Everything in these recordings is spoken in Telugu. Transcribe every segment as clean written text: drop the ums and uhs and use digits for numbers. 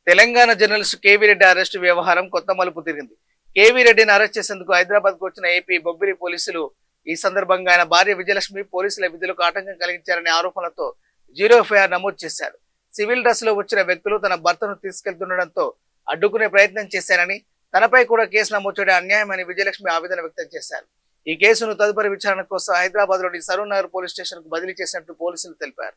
Telangana journalist KV Reddy arrest వ్యవహారం కొత్త మలుపు తిరిగింది. కేవీ రెడ్డిని అరెస్ట్ చేసేందుకు హైదరాబాద్ కు వచ్చిన ఏపీ బొబ్బిలి పోలీసులు ఈ సందర్భంగా ఆయన భార్య విజయలక్ష్మి పోలీసుల విధులకు ఆటంకం కలిగించారనే ఆరోపణలతో 0 ఎఫ్ఐఆర్ నమోదు చేశారు. సివిల్ డ్రెస్ లో వచ్చిన వ్యక్తులు తన భర్తను తీసుకెళ్తుండటంతో అడ్డుకునే ప్రయత్నం చేశారని, తనపై కూడా కేసు నమోదు చేయడం అన్యాయమని విజయలక్ష్మి ఆవేదన వ్యక్తం చేశారు. ఈ కేసును తదుపరి విచారణ కోసం హైదరాబాద్ లోని సరూర్ నగర్ పోలీస్ స్టేషన్ కు బదిలీ చేసినట్టు పోలీసులు తెలిపారు.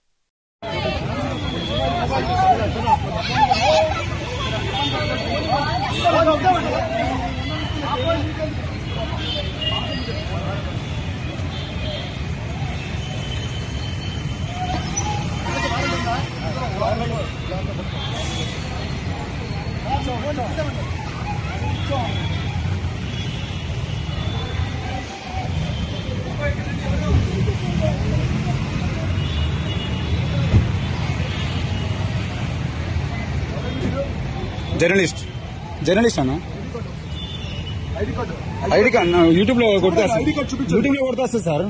జర్నలిస్ట్ అన్న ఐడి కార్డ్ యూట్యూబ్ లో కొడితే వస్తుంది సార్.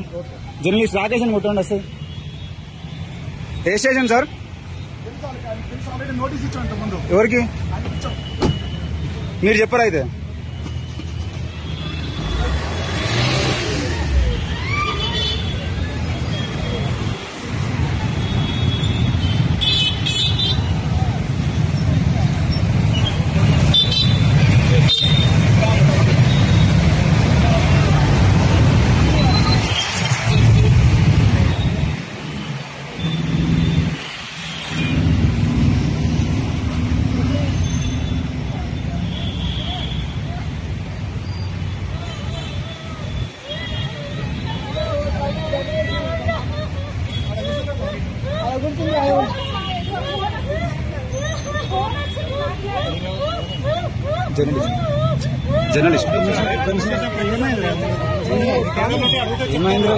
జర్నలిస్ట్ రాకేష్ అని కొట్టండి వస్తుంది. ఏ స్టేషన్ సార్? ఎవరికి మీరు చెప్పారు అయితే? జర్నలిస్ట్ ఏమైంది?